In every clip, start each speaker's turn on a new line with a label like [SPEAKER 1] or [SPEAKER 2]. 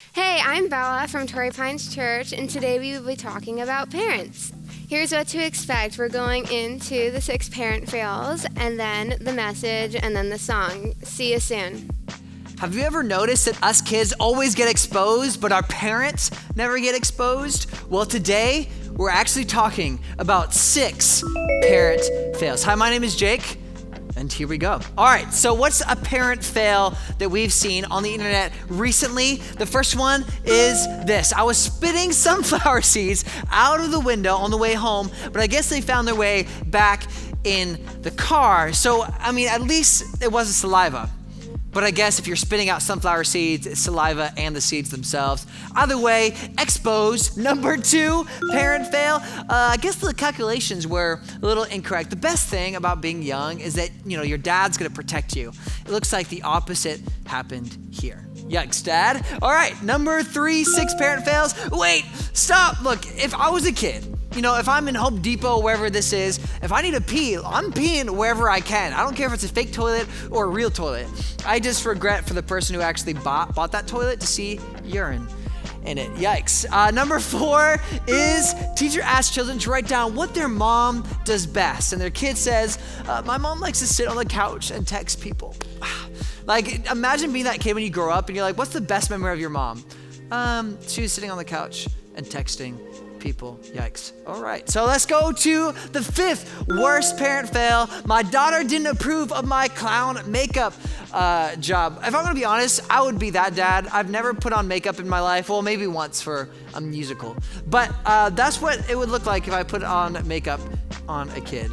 [SPEAKER 1] Hey, I'm Bella from Torrey Pines Church, and today we will be talking about parents. Here's what to expect. We're going into the 6 parent fails, and then the message, and then the song. See you soon.
[SPEAKER 2] Have you ever noticed that us kids always get exposed, but our parents never get exposed? Well, today, we're actually talking about 6 parent fails. Hi, my name is Jake, and here we go. All right, so what's a parent fail that we've seen on the internet recently? The first one is this. I was spitting sunflower seeds out of the window on the way home, but I guess they found their way back in the car. So, at least it wasn't saliva. But I guess if you're spitting out sunflower seeds, it's saliva and the seeds themselves. Either way, exposed. Number 2, parent fail. I guess the calculations were a little incorrect. The best thing about being young is that, your dad's gonna protect you. It looks like the opposite happened here. Yikes, Dad. All right, number 3, 6 parent fails. Wait, stop. Look, if I was a kid, if I'm in Home Depot, wherever this is, if I need to pee, I'm peeing wherever I can. I don't care if it's a fake toilet or a real toilet. I just regret for the person who actually bought that toilet to see urine in it. Yikes. Number 4 is teacher asks children to write down what their mom does best. And their kid says, my mom likes to sit on the couch and text people. Like, imagine being that kid when you grow up and you're like, what's the best memory of your mom? She was sitting on the couch and texting people. Yikes. All right, so let's go to the 5th worst parent fail. My daughter didn't approve of my clown makeup job. If I'm gonna be honest, I would be that dad. I've never put on makeup in my life. Well, maybe once for a musical. But that's what it would look like if I put on makeup on a kid.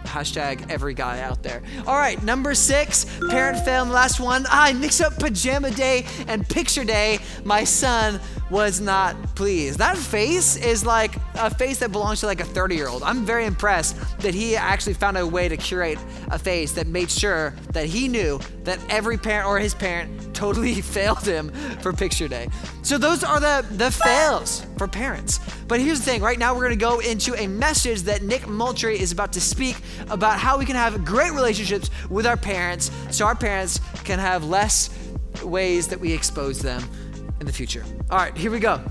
[SPEAKER 2] Hashtag every guy out there. All right, number 6, parent fail. And the last one, I mixed up pajama day and picture day. My son was not pleased. That face is like a face that belongs to like a 30-year-old. I'm very impressed that he actually found a way to curate a face that made sure that he knew that every parent or his parent totally failed him for picture day. So those are the fails for parents. But here's the thing, right now we're gonna go into a message that Nick Moultrie is about to speak about how we can have great relationships with our parents so our parents can have less ways that we expose them in the future. All right, here we go.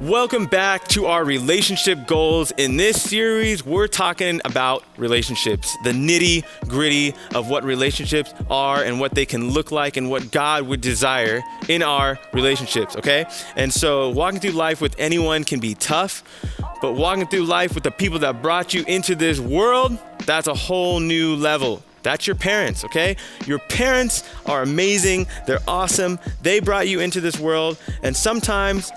[SPEAKER 3] Welcome back to our relationship goals. In this series, we're talking about relationships, the nitty gritty of what relationships are and what they can look like and what God would desire in our relationships, okay? And so walking through life with anyone can be tough, but walking through life with the people that brought you into this world, that's a whole new level. That's your parents, okay? Your parents are amazing. They're awesome. They brought you into this world, and sometimes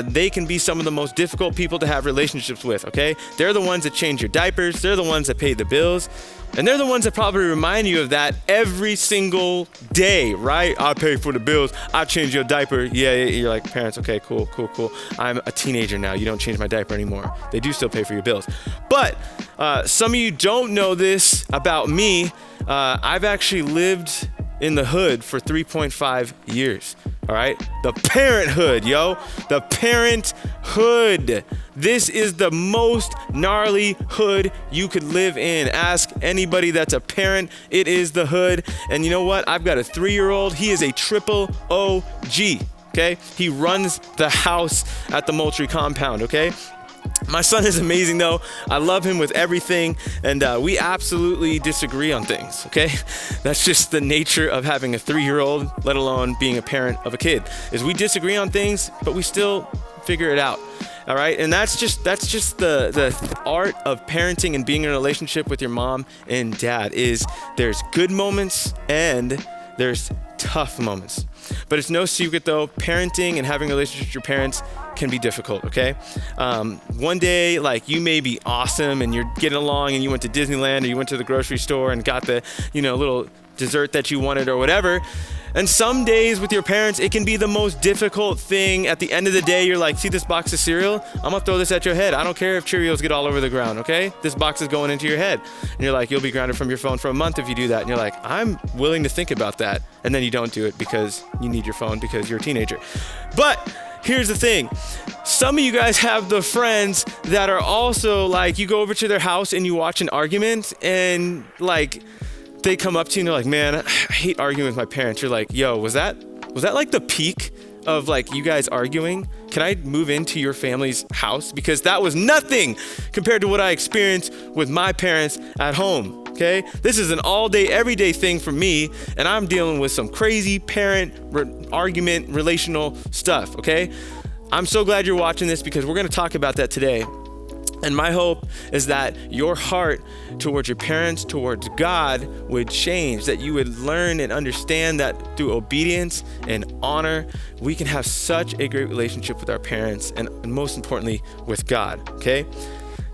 [SPEAKER 3] they can be some of the most difficult people to have relationships with, okay? They're the ones that change your diapers. They're the ones that pay the bills. And they're the ones that probably remind you of that every single day, right? I pay for the bills. I change your diaper. Yeah, you're like, parents, okay, cool. I'm a teenager now. You don't change my diaper anymore. They do still pay for your bills. But some of you don't know this about me. I've actually lived in the hood for 3.5 years, all right? The parenthood, yo. The parenthood. This is the most gnarly hood you could live in. Ask anybody that's a parent. It is the hood. And you know what? I've got a 3-year-old. He is a triple OG, okay? He runs the house at the Moultrie compound, okay? My son is amazing though. I love him with everything, and we absolutely disagree on things, okay? That's just the nature of having a 3-year-old, let alone being a parent of a kid, is we disagree on things, but we still figure it out. All right, and that's just the art of parenting and being in a relationship with your mom and dad. Is there's good moments and there's tough moments. But it's no secret though, parenting and having a relationship with your parents can be difficult, okay? One day, like, you may be awesome and you're getting along and you went to Disneyland or you went to the grocery store and got the, little dessert that you wanted or whatever. And some days with your parents, it can be the most difficult thing. At the end of the day, you're like, see this box of cereal? I'm gonna throw this at your head. I don't care if Cheerios get all over the ground, okay? This box is going into your head. And you're like, you'll be grounded from your phone for a month if you do that. And you're like, I'm willing to think about that. And then you don't do it because you need your phone because you're a teenager. But here's the thing. Some of you guys have the friends that are also like, you go over to their house and you watch an argument and like, they come up to you and they're like, man, I hate arguing with my parents. You're like, yo, was that like the peak of like you guys arguing? Can I move into your family's house? Because that was nothing compared to what I experienced with my parents at home. Okay, this is an all-day, everyday thing for me, and I'm dealing with some crazy parent argument, relational stuff. Okay, I'm so glad you're watching this because we're going to talk about that today. And my hope is that your heart towards your parents, towards God would change, that you would learn and understand that through obedience and honor, we can have such a great relationship with our parents and most importantly, with God, okay?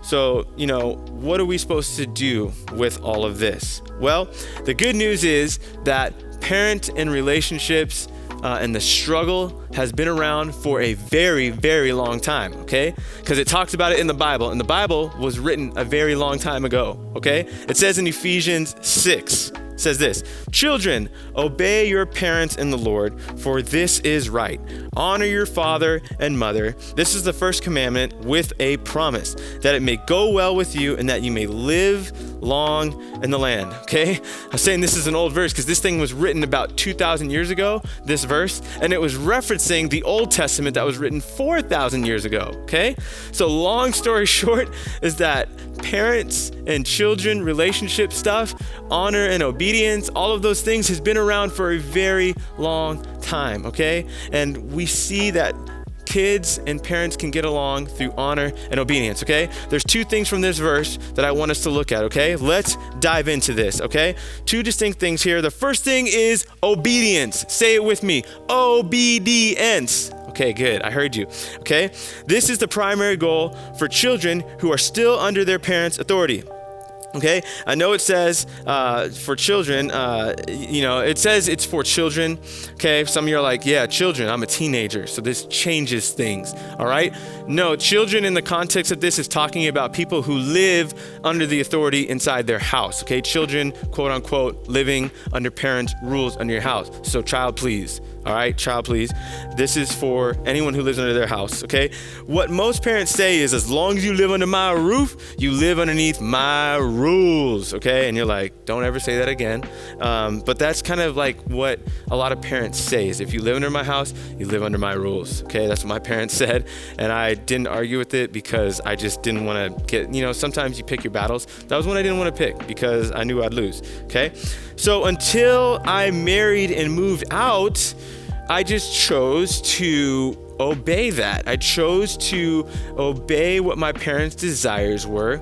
[SPEAKER 3] So, what are we supposed to do with all of this? Well, the good news is that parent and relationships and the struggle has been around for a very, very long time, okay? Because it talks about it in the Bible, and the Bible was written a very long time ago, okay? It says in Ephesians 6, it says this, children, obey your parents in the Lord, for this is right. Honor your father and mother. This is the first commandment with a promise, that it may go well with you and that you may live long in the land, okay? I'm saying this is an old verse because this thing was written about 2,000 years ago, this verse, and it was referencing the Old Testament that was written 4,000 years ago, okay? So long story short is that parents and children relationship stuff, honor and obedience, all of those things has been around for a very long time, okay? And we see that kids and parents can get along through honor and obedience, okay? There's two things from this verse that I want us to look at, okay? Let's dive into this, okay? Two distinct things here. The first thing is obedience. Say it with me. Obedience. Okay, good. I heard you. Okay? This is the primary goal for children who are still under their parents' authority. Okay, I know it says for children, it says it's for children. Okay, some of you are like, yeah, children, I'm a teenager, so this changes things. All right, no, children in the context of this is talking about people who live under the authority inside their house. Okay, children, quote unquote, living under parents' rules under your house. So child, please. All right, child, please. This is for anyone who lives under their house, okay? What most parents say is, as long as you live under my roof, you live underneath my rules, okay? And you're like, don't ever say that again. But that's kind of like what a lot of parents say is, if you live under my house, you live under my rules, okay? That's what my parents said, and I didn't argue with it because I just didn't want to get, sometimes you pick your battles. That was one I didn't want to pick because I knew I'd lose, okay? So until I married and moved out, I just chose to obey that. I chose to obey what my parents' desires were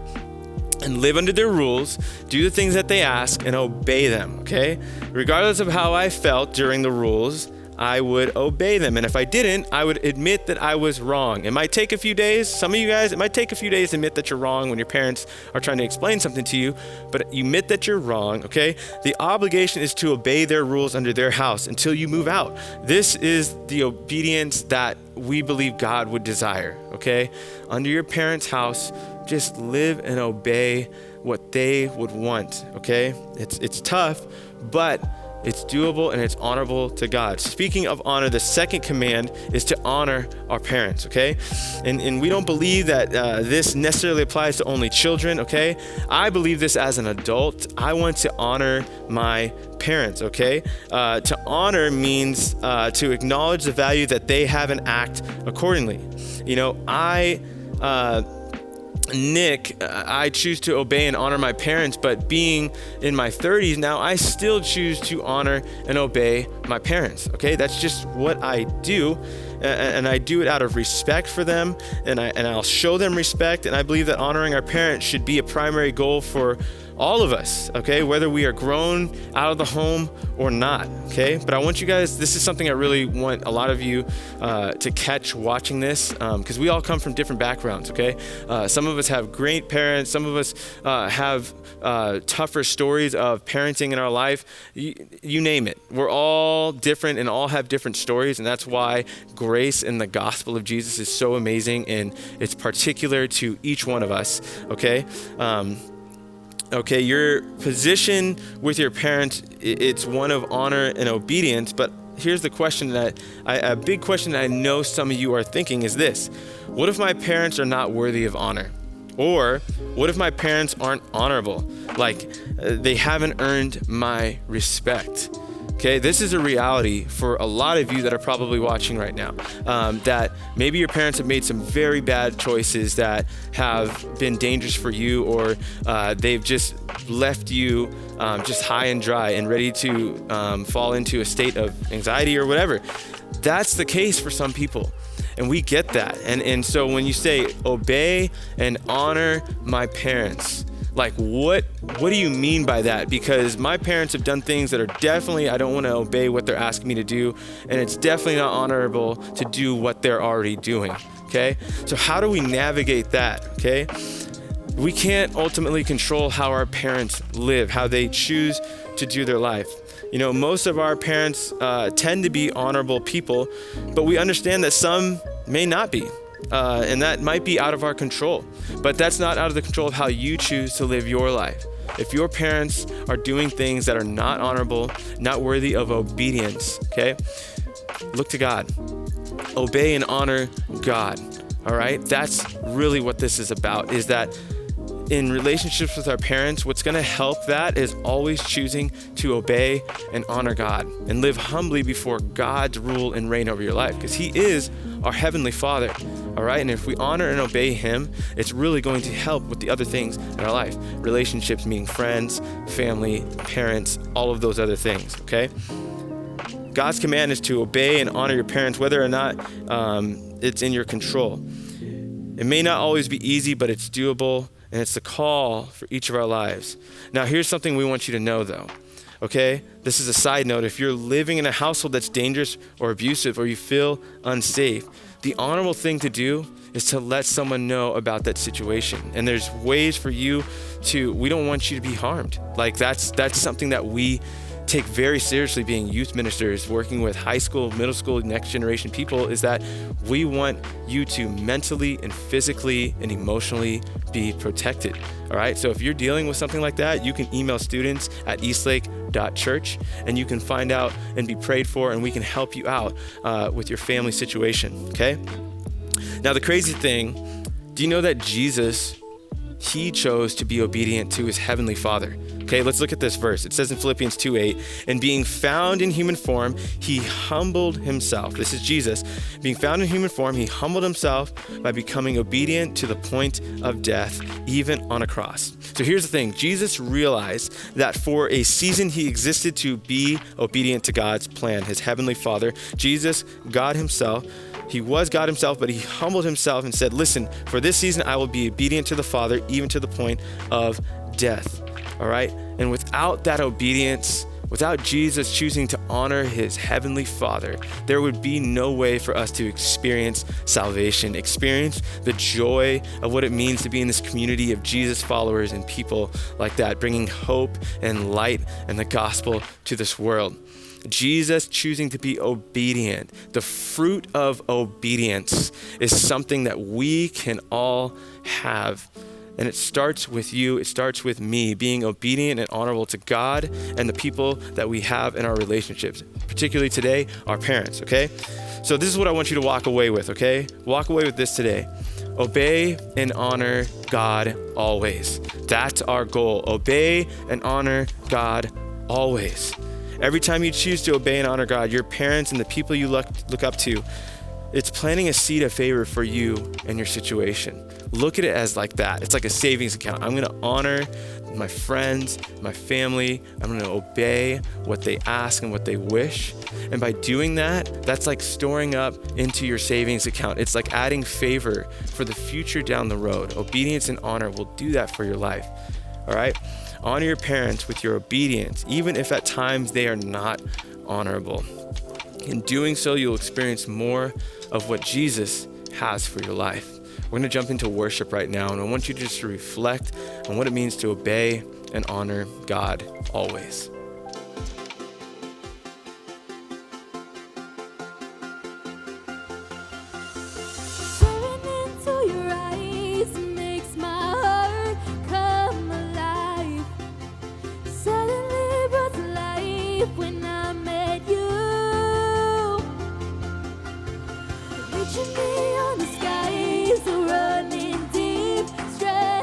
[SPEAKER 3] and live under their rules, do the things that they ask, and obey them, okay? Regardless of how I felt during the rules, I would obey them. And if I didn't, I would admit that I was wrong. It might take a few days. Some of you guys, it might take a few days to admit that you're wrong when your parents are trying to explain something to you, but you admit that you're wrong, okay? The obligation is to obey their rules under their house until you move out. This is the obedience that we believe God would desire, okay? Under your parents' house, just live and obey what they would want, okay? It's tough, but it's doable and it's honorable to God. Speaking of honor, the second command is to honor our parents, okay? And we don't believe that this necessarily applies to only children, okay? I believe this as an adult. I want to honor my parents, okay? To honor means to acknowledge the value that they have and act accordingly. I choose to obey and honor my parents, but being in my 30s now, I still choose to honor and obey my parents, okay? That's just what I do, and I do it out of respect for them, and I'll show them respect, and I believe that honoring our parents should be a primary goal for all of us, okay? Whether we are grown out of the home or not, okay? But I want you guys, this is something I really want a lot of you to catch watching this, because we all come from different backgrounds, okay? Some of us have great parents. Some of us have tougher stories of parenting in our life. You name it. We're all different and all have different stories, and that's why grace in the gospel of Jesus is so amazing, and it's particular to each one of us, okay? Okay, your position with your parents, it's one of honor and obedience, but here's the question a big question that I know some of you are thinking is this: what if my parents are not worthy of honor? Or what if my parents aren't honorable? Like they haven't earned my respect. Okay, this is a reality for a lot of you that are probably watching right now, that maybe your parents have made some very bad choices that have been dangerous for you, or they've just left you just high and dry and ready to fall into a state of anxiety or whatever. That's the case for some people. And we get that. And so when you say obey and honor my parents, like what do you mean by that? Because my parents have done things that are definitely, I don't want to obey what they're asking me to do, and it's definitely not honorable to do what they're already doing, okay? So how do we navigate that, okay? We can't ultimately control how our parents live, how they choose to do their life. You know, most of our parents tend to be honorable people, but we understand that some may not be. And that might be out of our control, but that's not out of the control of how you choose to live your life. If your parents are doing things that are not honorable, not worthy of obedience, okay, look to God. Obey and honor God, all right? That's really what this is about, is that in relationships with our parents, what's going to help that is always choosing to obey and honor God and live humbly before God's rule and reign over your life, because He is our Heavenly Father, all right? And if we honor and obey Him, it's really going to help with the other things in our life. Relationships, meaning friends, family, parents, all of those other things, okay? God's command is to obey and honor your parents, whether or not it's in your control. It may not always be easy, but it's doable. And it's the call for each of our lives. Now, here's something we want you to know, though, okay? This is a side note. If you're living in a household that's dangerous or abusive, or you feel unsafe, the honorable thing to do is to let someone know about that situation. And there's ways for you to, we don't want you to be harmed. Like that's something that we take very seriously, being youth ministers, working with high school, middle school, next generation people, is that we want you to mentally and physically and emotionally be protected. All right. So if you're dealing with something like that, you can email students at eastlake.church and you can find out and be prayed for, and we can help you out with your family situation. Okay. Now, the crazy thing, do you know that Jesus, He chose to be obedient to His Heavenly Father? Okay, let's look at this verse. It says in Philippians 2:8, and being found in human form, He humbled Himself. This is Jesus. Being found in human form, He humbled Himself by becoming obedient to the point of death, even on a cross. So here's the thing. Jesus realized that for a season He existed to be obedient to God's plan, His Heavenly Father. Jesus, God Himself, He was God Himself, but He humbled Himself and said, listen, for this season I will be obedient to the Father, even to the point of death. All right? And without that obedience, without Jesus choosing to honor His Heavenly Father, there would be no way for us to experience salvation, experience the joy of what it means to be in this community of Jesus followers and people like that, bringing hope and light and the gospel to this world. Jesus choosing to be obedient, the fruit of obedience, is something that we can all have. And it starts with you, it starts with me, being obedient and honorable to God and the people that we have in our relationships, particularly today, our parents, okay? So this is what I want you to walk away with, okay? Walk away with this today. Obey and honor God always. That's our goal. Obey and honor God always. Every time you choose to obey and honor God, your parents and the people you look up to, it's planting a seed of favor for you and your situation. Look at it as like that. It's like a savings account. I'm going to honor my friends, my family. I'm going to obey what they ask and what they wish. And by doing that, that's like storing up into your savings account. It's like adding favor for the future down the road. Obedience and honor will do that for your life. All right? Honor your parents with your obedience, even if at times they are not honorable. In doing so, you'll experience more of what Jesus has for your life. We're going to jump into worship right now, and I want you just to reflect on what it means to obey and honor God always.
[SPEAKER 4] Reaching me on the skies, running deep, straight.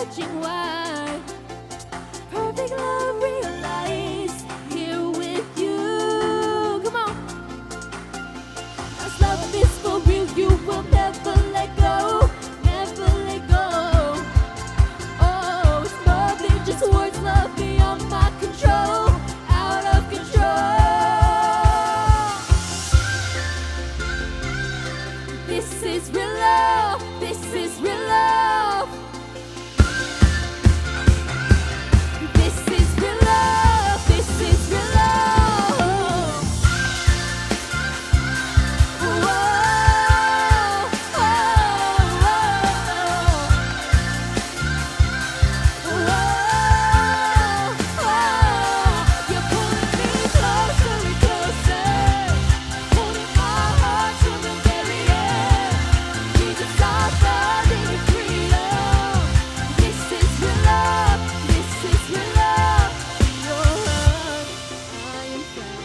[SPEAKER 4] This is real love. This is real love. This is real love. This is real love. Whoa, oh, oh. You're pulling me closer and closer, holding my heart to the very end. Jesus, I found in your freedom. This is real love. This is real love. Your love, I am found.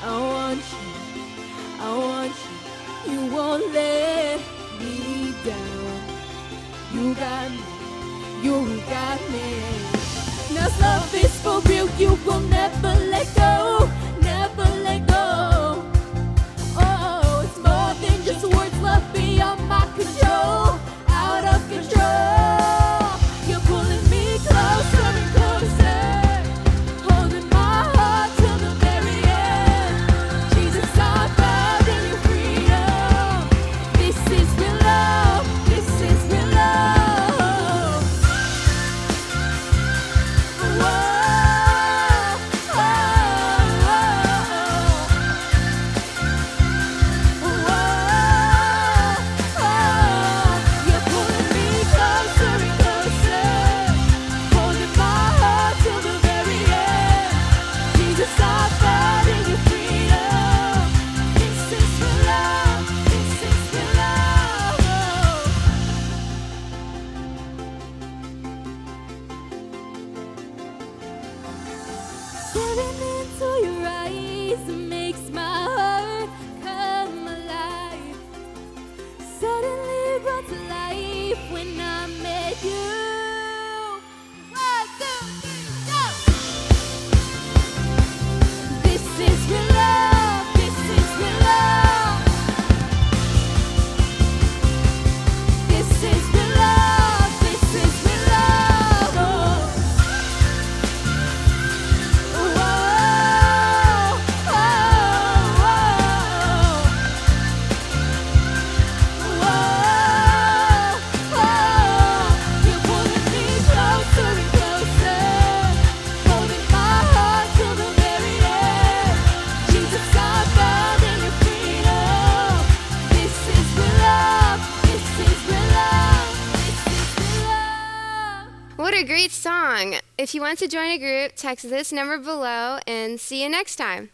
[SPEAKER 4] I want you. I want you. You won't let me down. You got me. You got me. Now love is for real. You will never let go. Never let go. Oh, it's more than just words. Love beyond my control. Out of control. You're pulling me closer and closer, holding my heart till the very end. Jesus, I found in your freedom. This is real love. This is real love. Whoa, oh, you're pulling me closer and closer, holding my heart till the very end. Jesus, I found in your freedom. This is real love. This is real love. Staring into your eyes makes my heart come alive. Suddenly brought to life when I met you. 1, 2, 3, go! This is real love. This is real love. This is real love. This is real love. Whoa, oh, you're pulling me closer and closer, holding my heart till the very end. Jesus, I found in your freedom. This is real love. This is real love. This is real love.
[SPEAKER 1] What a great song. If you want to join a group, text this number below and see you next time.